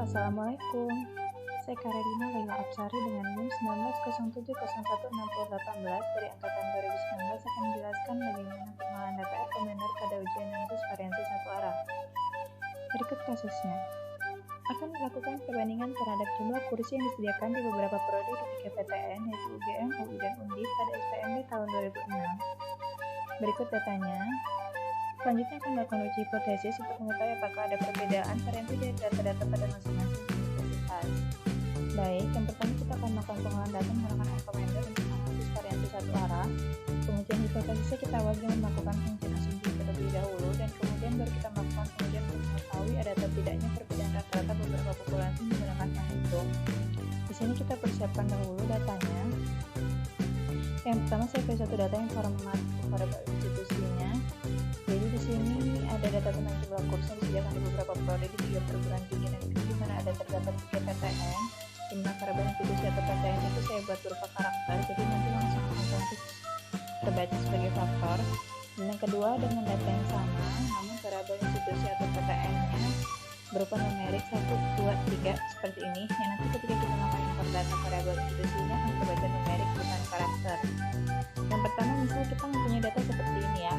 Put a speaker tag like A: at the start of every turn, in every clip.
A: Assalamualaikum. Saya Karedina Laila Absari dengan NIM 1907016018 dari angkatan 2019 akan menjelaskan bagaimana pengolahan data rekomender pada ujian nanti variansi satu arah. Berikut kasusnya. Akan dilakukan perbandingan terhadap jumlah kursi yang disediakan di beberapa prodi di 3 PTN yaitu UGM, UI, dan Undip pada SPMB tahun 2006. Berikut datanya. Selanjutnya akan melakukan uji hipotesis untuk mengetahui apakah ada perbedaan variansi dari data-data pada masing-masing universitas. Baik, yang pertama kita akan melakukan pengolahan data menggunakan rekomender untuk analisis variansi satu arah. Pengujian hipotesisnya kita awali dengan melakukan pengujian asumsi terlebih dahulu dan kemudian baru kita melakukan pengujian untuk mengetahui ada atau tidaknya perbedaan rata-rata beberapa populasi menggunakan yang hitung. Di sini kita persiapkan dahulu datanya. Yang pertama saya pilih satu data yang format pada institusinya. Jadi di sini ada data tentang jumlah kursi yang disediakan di beberapa prodi di 3 perguruan tinggi negeri di mana ada terdapat 3 PTN. Di mana variabel institusi atau PTN itu saya buat berupa karakter, jadi nanti langsung otomatis terbaca sebagai faktor. Dan yang kedua dengan data yang sama, namun variabel institusi atau PTN-nya berupa numerik 1, 2, 3 seperti ini. Yang nanti ketika kita melakukan import data variabel institusinya akan terbaca numerik bukan karakter. Yang pertama misalnya kita mempunyai data seperti ini ya,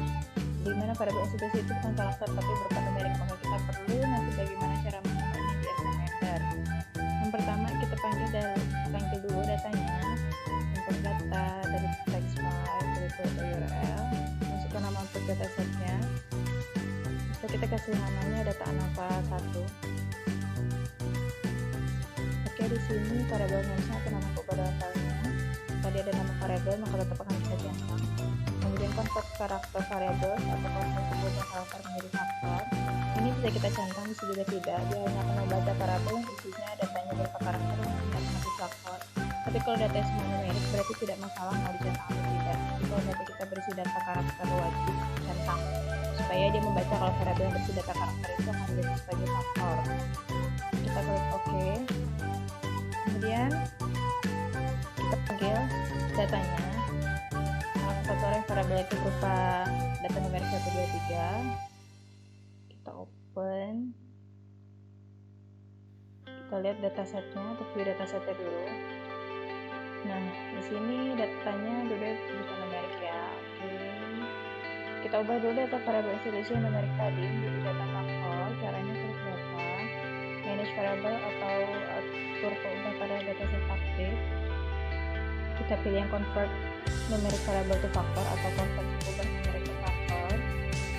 A: di mana variabel institusi itu bukan karakter tapi berupa numerik, maka kita perlu nanti bagaimana cara menambahnya di rekomender. Yang pertama kita panggil dulu datanya, input data dari text file berikut URL, masukkan nama input datasetnya. Bisa kita kasih namanya data anaka 1. Oke, di sini variabel namesnya atau nama variabelnya. Tadi ada nama variabel maka tetap akan kita centang. Kemudian convert karakter variabel atau convert sebuah karakter menjadi faktor. Ini bisa kita centang, bisa juga tidak. Dia hanya akan membaca variabel yang isinya datanya berupa karakter yang menjadi faktor. Tapi kalau data semua numerik berarti tidak masalah mau dicentang atau tidak. Jadi kalau data kita berisi data karakter wajib centang supaya dia membaca kalau variabel yang berisi data karakter itu akan menjadi sebagai faktor. Kita klik OK. Kemudian kita panggil datanya. Faktor yang variabel itu berupa data numerik 1, 2, 3. Kita open. Kita lihat datasetnya, atau view datasetnya dulu. Nah, di sini datanya dulu bukan numerik ya. Kita ubah dulu data variabel institusi yang numerik tadi menjadi data faktor. Caranya seperti apa? Manage variabel atau atur ubah pada dataset aktif. Kita pilih yang convert numerik variabel to faktor atau convert ubah numerik to faktor.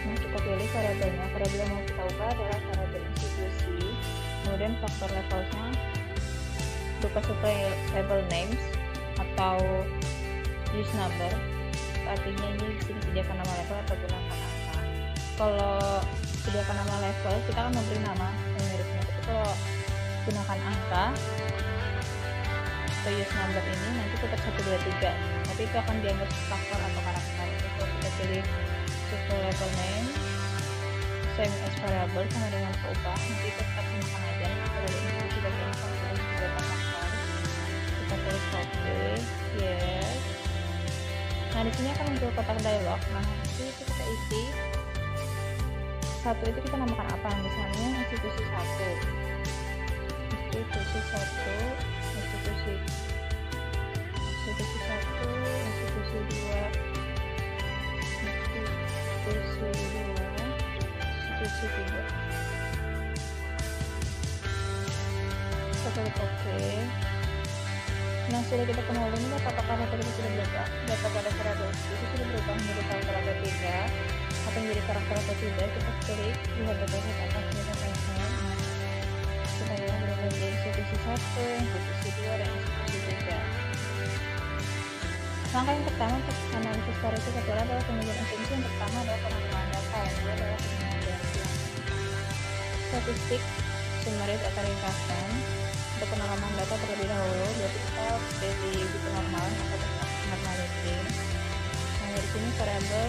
A: Nah, kita pilih variabelnya. Variabel yang mau kita ubah adalah variabel institusi. Kemudian faktor levelnya berupa supply label names atau use number. Artinya ini disini sediakan nama level atau gunakan angka. Kalau sediakan nama level kita akan memberi nama numeriknya. Tapi kalau gunakan angka atau use number ini nanti tetap 1, 2, 3. Tapi itu akan dianggap faktor atau karakter. Kalau kita pilih supply label name same as variable sama dengan keubah, nanti tetap gunakan aja. Kalau ini sudah dianggap sebagai data faktor. Kita pilih copy, yes. Nah, di sini akan muncul kotak dialog. Nah, itu kita isi. Satu itu kita namakan apa? Misalnya institusi 1, institusi 1, institusi 1, institusi 2, institusi 3. Kita klik OK. Nah, sudah kita kenal ini apakah data kita sudah berubah? Data pada variabel itu sudah berubah menjadi karakter atau tidak, atau menjadi karakter atau tidak. Kita klik lihat dataset atasnya datanya. Kita lihat berubah menjadi institusi 1, institusi 2, dan institusi 3. Langkah yang pertama untuk analisis variasi adalah pengujian asumsi. Yang pertama adalah penambahan data, yang kedua adalah penambahan data. Statistik, summaries atau ringkasan. Untuk penanaman data terlebih dahulu, berarti kita pilih buku normal atau normality. Nah, dari sini variabel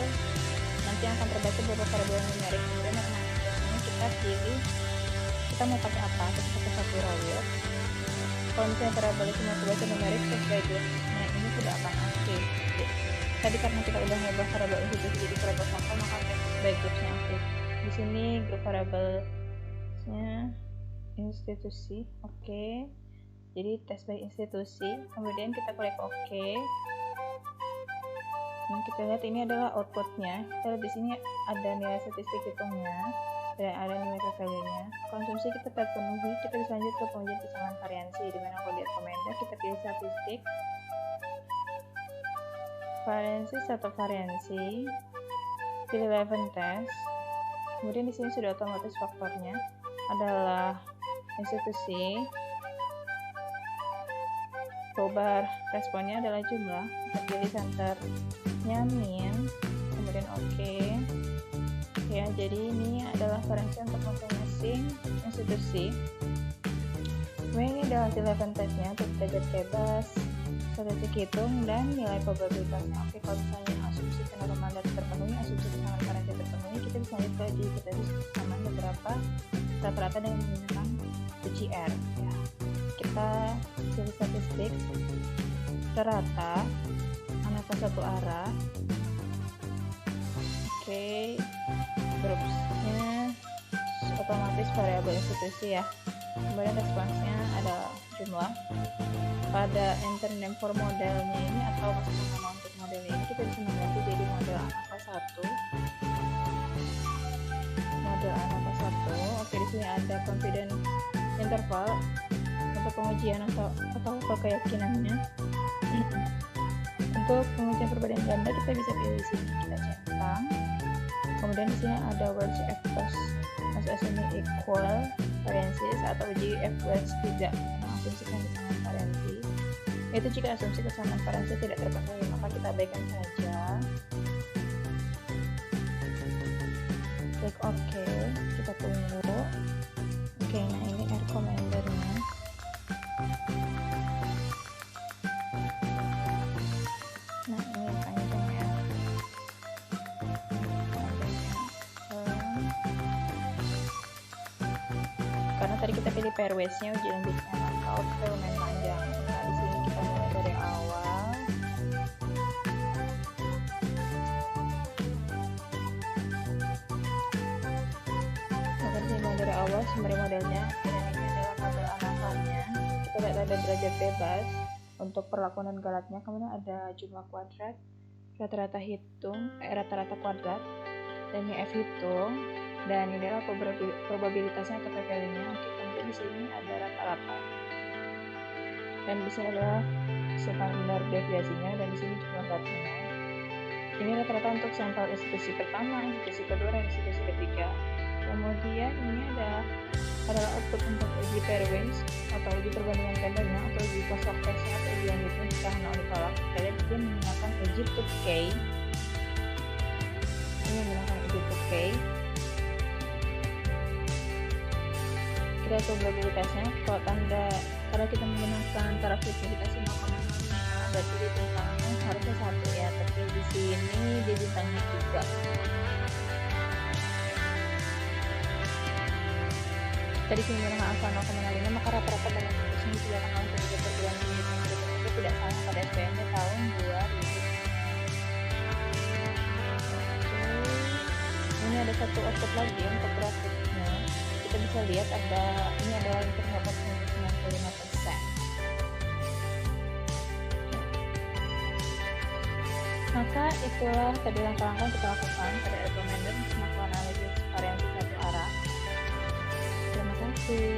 A: nanti yang akan terbaca beberapa variabel numerik. Kemudian ini kita pilih kita mau pakai apa? Kita pakai satu row. Kalau misalnya variabel itu mau terbaca numerik, kita sebagai nah ini tidak akan aktif. Tadi karena kita udah mengubah variabel institusi jadi variabel faktor, maka backgroupnya aktif. Di sini grup variabelnya ini institusi. Oke. Jadi tes by institusi, kemudian kita klik oke. Nah, kita lihat ini adalah outputnya. Kita lihat di sini ada nilai statistik hitungnya dan ada nilai value-nya. Konsumsi kita terpenuhi, kita bisa lanjut ke pengujian kesamaan variansi, di mana kalau di recommender kita pilih statistik, variansi satu variansi, pilih relevant test. Kemudian di sini sudah otomatis faktornya adalah institusi. Perubahan responnya adalah jumlah. Kita pilih centernya min, kemudian oke. Ya, jadi ini adalah variansi untuk masing-masing institusi. Kemudian ini adalah hasil relevant testnya untuk derajat bebas, statistik hitung, dan nilai probabilitasnya. Oke, kalau misalnya asumsi kenormalan data terpenuhi, asumsi kesamaan variansi terpenuhi, kita bisa lanjut ke uji hipotesis kesamaan beberapa rata-rata dengan menggunakan uji R. Ya, kita pilih statistik rata anaka satu arah. Oke, grupsnya otomatis variabel institusi ya. Kemudian responsnya adalah jumlah. Pada enter name for modelnya ini atau masukkan nama untuk model ini, kita bisa mengganti jadi model anaka 1. Model anaka 1. Oke, di sini ada confidence interval untuk pengujian atau keyakinannya. Untuk pengujian perbandingan ganda kita bisa pilih di sini, kita centang. Kemudian di sini ada words f plus asumsi equal variansi atau uji f plus tidak mengasumsikan kesamaan variansi. Itu jika asumsi kesamaan variansi tidak terpenuhi, maka kita abaikan saja. Klik OK, kita tunggu. Oke, nah ini recommendernya. Nah, ini panjangnya. Karena tadi kita pilih pairwise-nya, uji lanjutnya maka output lumayan panjang. Nah, di sini kita mulai dari awal. Maka di sini dari awal summary modelnya, dan ini adalah tabel anakannya. Kita lihat ada derajat bebas untuk perlakuan dan galatnya, kemudian ada jumlah kuadrat, rata-rata kuadrat, dan ini F hitung, dan ini adalah probabilitasnya atau p-value-nya. Oke, kemudian di sini ada rata-rata, dan di sini adalah standar deviasinya, dan di sini jumlah datanya. Ini rata-rata untuk sampel institusi pertama, institusi kedua, dan institusi ketiga. Kemudian ini adalah output untuk uji pairwise atau uji perbandingan gandanya atau uji cost of test-nya atau uji lanjutnya jika hendak ditolak. Kita lihat dia menggunakan uji tube K. Ini menggunakan uji tube K. Kita lihat probabilitasnya. Kalau kita menggunakan taraf hipotesis 0,05, berarti di bintangnya harusnya 1 ya, tapi di sini di bintangnya 3. Tadi sini menggunakan alfa 0,5, maka rata-rata banyak institusi tidak akan langsung juga perguruan tinggi itu tidak sama pada SPM tahun 2000. Ini ada satu output lagi untuk grafiknya. Kita bisa lihat ini adalah yang terdapat 95%. Maka itulah tadi langkah-langkah yang kita lakukan pada recommender untuk melakukan analisis variansi satu arah. Terima kasih.